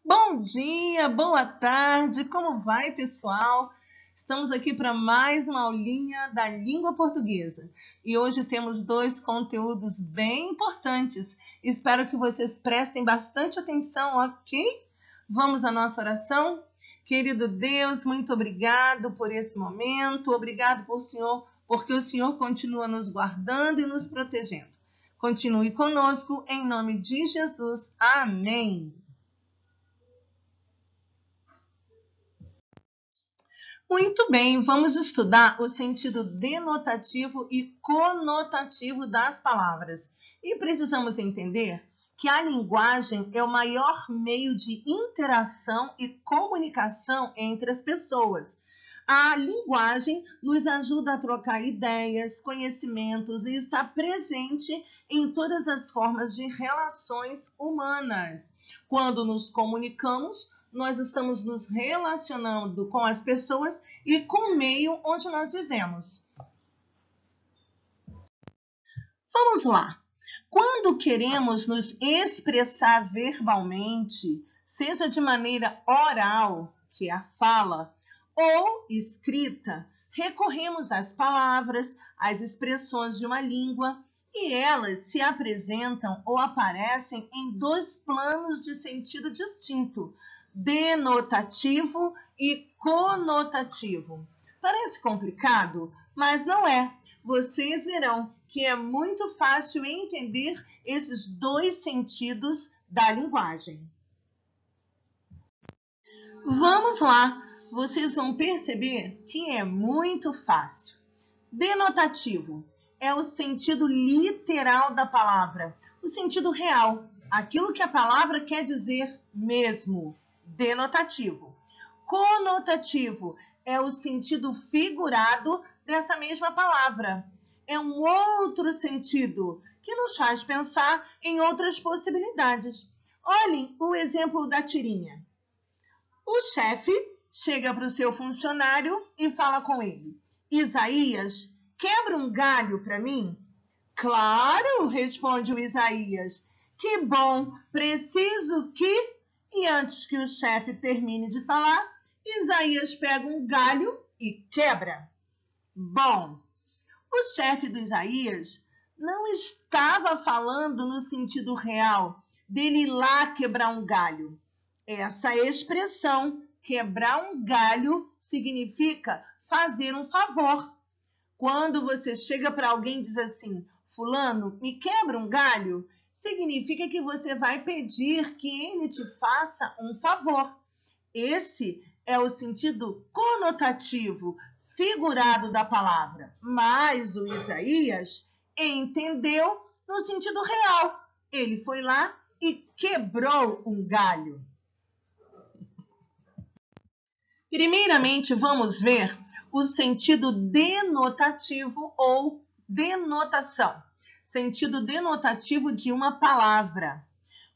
Bom dia, boa tarde, como vai, pessoal? Estamos aqui para mais uma aulinha da língua portuguesa e hoje temos dois conteúdos bem importantes. Espero que vocês prestem bastante atenção, ok? Vamos à nossa oração? Querido Deus, muito obrigado por esse momento, obrigado porque o Senhor continua nos guardando e nos protegendo. Continue conosco, em nome de Jesus. Amém. Muito bem, vamos estudar o sentido denotativo e conotativo das palavras. E precisamos entender que a linguagem é o maior meio de interação e comunicação entre as pessoas. A linguagem nos ajuda a trocar ideias, conhecimentos e está presente em todas as formas de relações humanas. Quando nos comunicamos, nós estamos nos relacionando com as pessoas e com o meio onde nós vivemos. Vamos lá. Quando queremos nos expressar verbalmente, seja de maneira oral, que é a fala, ou escrita, recorremos às palavras, às expressões de uma língua, e elas se apresentam ou aparecem em dois planos de sentido distinto, denotativo e conotativo. Parece complicado, mas não é. Vocês verão que é muito fácil entender esses dois sentidos da linguagem. Vamos lá, vocês vão perceber que é muito fácil. Denotativo é o sentido literal da palavra, o sentido real, aquilo que a palavra quer dizer mesmo. Denotativo. Conotativo é o sentido figurado dessa mesma palavra. É um outro sentido que nos faz pensar em outras possibilidades. Olhem o exemplo da tirinha. O chefe chega para o seu funcionário e fala com ele: Isaías, quebra um galho para mim? Claro, responde o Isaías. Que bom, preciso que... E antes que o chefe termine de falar, Isaías pega um galho e quebra. Bom, o chefe do Isaías não estava falando no sentido real dele ir lá quebrar um galho. Essa expressão, quebrar um galho, significa fazer um favor. Quando você chega para alguém e diz assim, fulano, me quebra um galho, significa que você vai pedir que ele te faça um favor. Esse é o sentido conotativo, figurado da palavra. Mas o Isaías entendeu no sentido real. Ele foi lá e quebrou um galho. Primeiramente, vamos ver o sentido denotativo ou denotação. Sentido denotativo de uma palavra.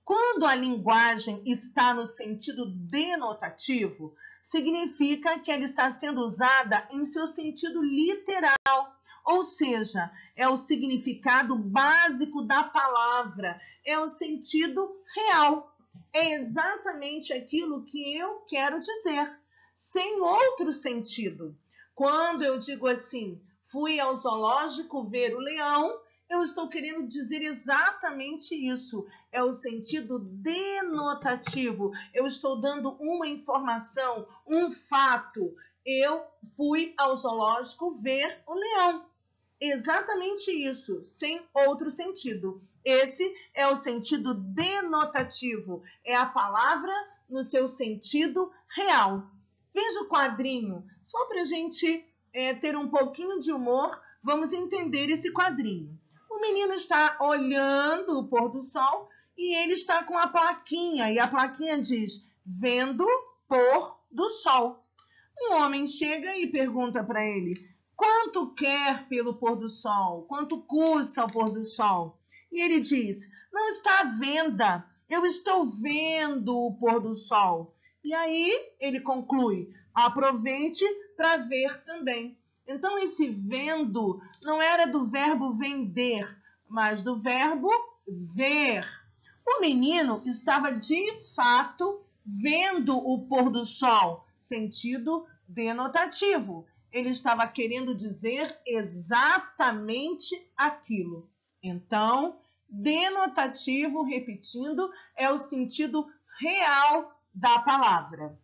Quando a linguagem está no sentido denotativo, significa que ela está sendo usada em seu sentido literal, ou seja, é o significado básico da palavra, é o sentido real. É exatamente aquilo que eu quero dizer, sem outro sentido. Quando eu digo assim, fui ao zoológico ver o leão, eu estou querendo dizer exatamente isso. É o sentido denotativo. Eu estou dando uma informação, um fato. Eu fui ao zoológico ver o leão. Exatamente isso, sem outro sentido. Esse é o sentido denotativo. É a palavra no seu sentido real. Veja o quadrinho, só para a gente ter um pouquinho de humor, vamos entender esse quadrinho. O menino está olhando o pôr do sol e ele está com a plaquinha, e a plaquinha diz, vendo pôr do sol. Um homem chega e pergunta para ele, quanto quer pelo pôr do sol? Quanto custa o pôr do sol? E ele diz, não está à venda, eu estou vendo o pôr do sol. E aí ele conclui, aproveite para ver também. Então esse vendo não era do verbo vender, mas do verbo ver. O menino estava de fato vendo o pôr do sol, sentido denotativo. Ele estava querendo dizer exatamente aquilo. Então, denotativo, repetindo, é o sentido real da palavra.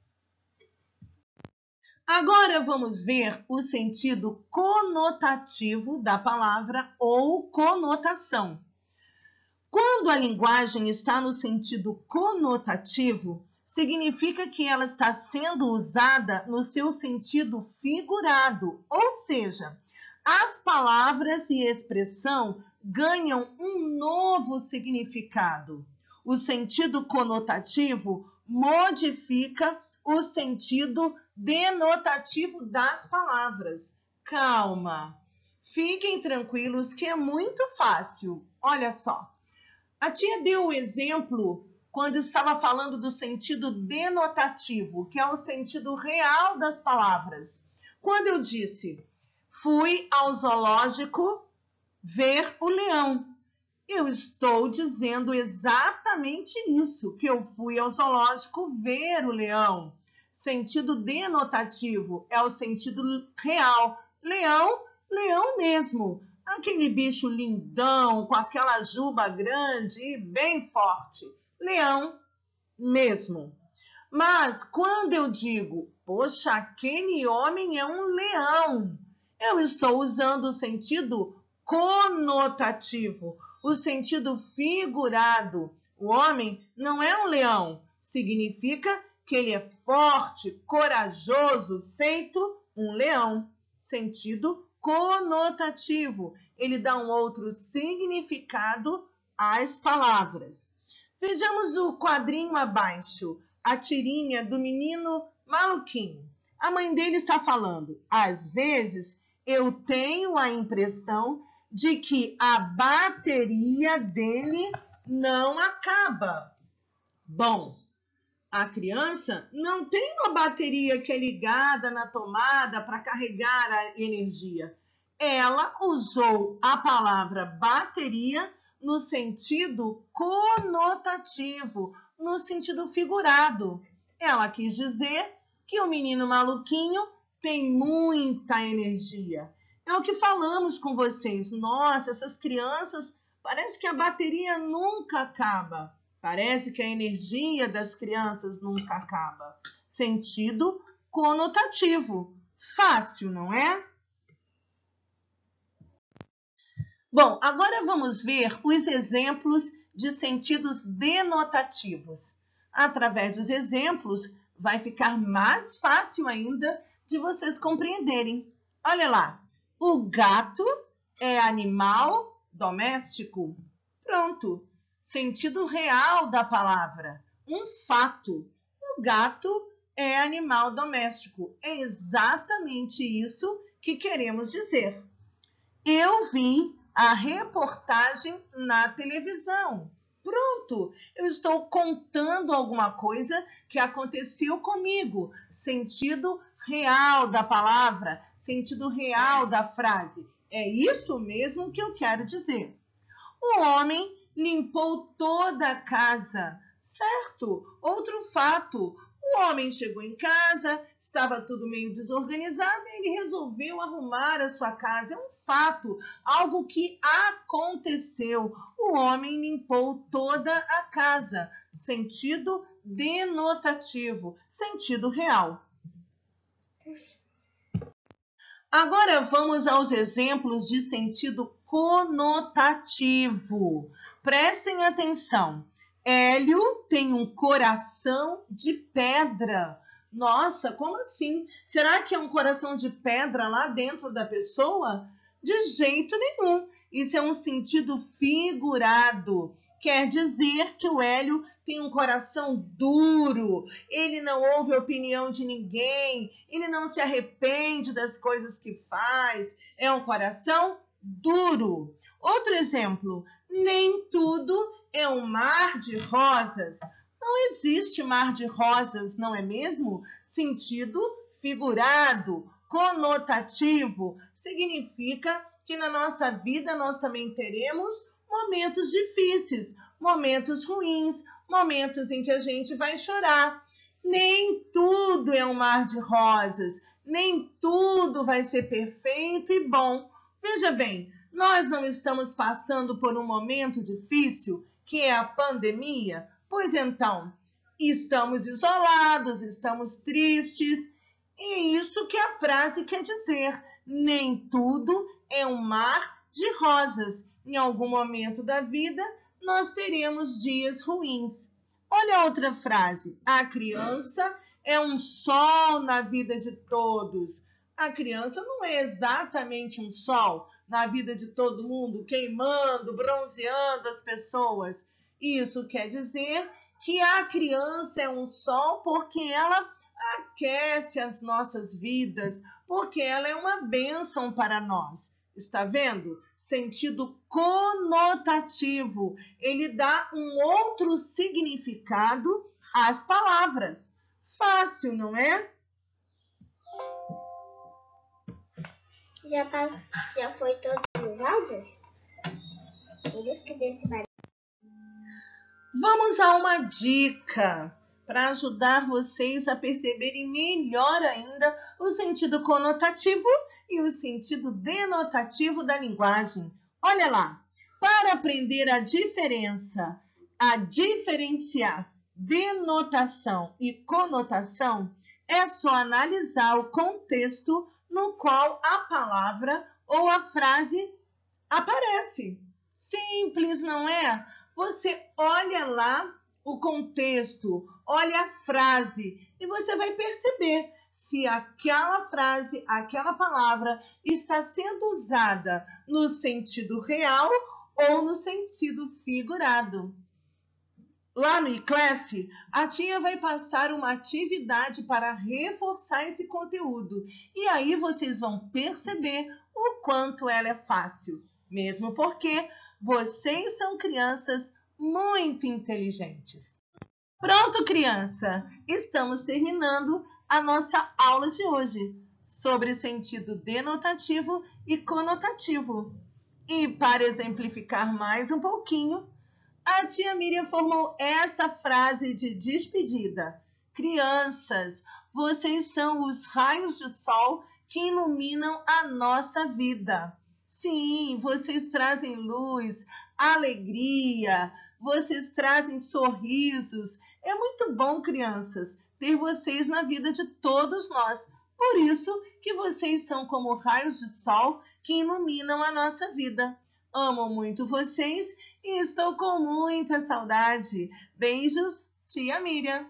Agora vamos ver o sentido conotativo da palavra ou conotação. Quando a linguagem está no sentido conotativo, significa que ela está sendo usada no seu sentido figurado, ou seja, as palavras e expressão ganham um novo significado. O sentido conotativo modifica o sentido denotativo das palavras. Calma, fiquem tranquilos que é muito fácil. Olha só, a tia deu o exemplo quando estava falando do sentido denotativo, que é o sentido real das palavras. Quando eu disse, fui ao zoológico ver o leão, eu estou dizendo exatamente isso, que eu fui ao zoológico ver o leão. Sentido denotativo é o sentido real. Leão, leão mesmo. Aquele bicho lindão, com aquela juba grande e bem forte. Leão mesmo. Mas quando eu digo, poxa, aquele homem é um leão, eu estou usando o sentido conotativo, o sentido figurado. O homem não é um leão, significa que ele é forte, corajoso, feito um leão. Sentido conotativo, ele dá um outro significado às palavras. Vejamos o quadrinho abaixo, a tirinha do menino maluquinho. A mãe dele está falando, às vezes eu tenho a impressão de que a bateria dele não acaba. Bom, a criança não tem uma bateria que é ligada na tomada para carregar a energia. Ela usou a palavra bateria no sentido conotativo, no sentido figurado. Ela quis dizer que o menino maluquinho tem muita energia. É o que falamos com vocês. Nossa, essas crianças, parece que a bateria nunca acaba. Parece que a energia das crianças nunca acaba. Sentido conotativo. Fácil, não é? Bom, agora vamos ver os exemplos de sentidos denotativos. Através dos exemplos, vai ficar mais fácil ainda de vocês compreenderem. Olha lá, o gato é animal doméstico. Pronto, sentido real da palavra, um fato. O gato é animal doméstico. É exatamente isso que queremos dizer. Eu vi a reportagem na televisão. Pronto, eu estou contando alguma coisa que aconteceu comigo. Sentido real da palavra, sentido real da frase. É isso mesmo que eu quero dizer. O homem limpou toda a casa, certo? Outro fato. O homem chegou em casa, estava tudo meio desorganizado e ele resolveu arrumar a sua casa. É um fato, algo que aconteceu. O homem limpou toda a casa. Sentido denotativo, sentido real. Agora vamos aos exemplos de sentido conotativo. Prestem atenção. Hélio tem um coração de pedra. Nossa, como assim? Será que é um coração de pedra lá dentro da pessoa? De jeito nenhum. Isso é um sentido figurado. Quer dizer que o Hélio tem um coração duro, ele não ouve a opinião de ninguém, ele não se arrepende das coisas que faz. É um coração duro. Outro exemplo, nem tudo é um mar de rosas. Não existe mar de rosas, não é mesmo? Sentido figurado, conotativo, significa que na nossa vida nós também teremos momentos difíceis, momentos ruins, momentos em que a gente vai chorar. Nem tudo é um mar de rosas, nem tudo vai ser perfeito e bom. Veja bem, nós não estamos passando por um momento difícil, que é a pandemia? Pois então, estamos isolados, estamos tristes, e isso que a frase quer dizer. Nem tudo é um mar de rosas. Em algum momento da vida, nós teremos dias ruins. Olha a outra frase. A criança é um sol na vida de todos. A criança não é exatamente um sol na vida de todo mundo, queimando, bronzeando as pessoas. Isso quer dizer que a criança é um sol porque ela aquece as nossas vidas, porque ela é uma bênção para nós. Está vendo? Sentido conotativo. Ele dá um outro significado às palavras. Fácil, não é? Já foi todos os áudios? Eles que decidiram. Vamos a uma dica para ajudar vocês a perceberem melhor ainda o sentido conotativo e o sentido denotativo da linguagem. Olha lá, para aprender a diferenciar denotação e conotação, é só analisar o contexto no qual a palavra ou a frase aparece. Simples, não é? Você olha lá o contexto, olha a frase e você vai perceber se aquela frase, aquela palavra está sendo usada no sentido real ou no sentido figurado. Lá no iClass, a tia vai passar uma atividade para reforçar esse conteúdo e aí vocês vão perceber o quanto ela é fácil, mesmo porque vocês são crianças muito inteligentes. Pronto, criança! Estamos terminando a nossa aula de hoje sobre sentido denotativo e conotativo. E para exemplificar mais um pouquinho, a tia Miriam formou essa frase de despedida. Crianças, vocês são os raios de sol que iluminam a nossa vida. Sim, vocês trazem luz, alegria, vocês trazem sorrisos. É muito bom, crianças, ter vocês na vida de todos nós. Por isso que vocês são como raios de sol que iluminam a nossa vida. Amo muito vocês e estou com muita saudade. Beijos, tia Miriam.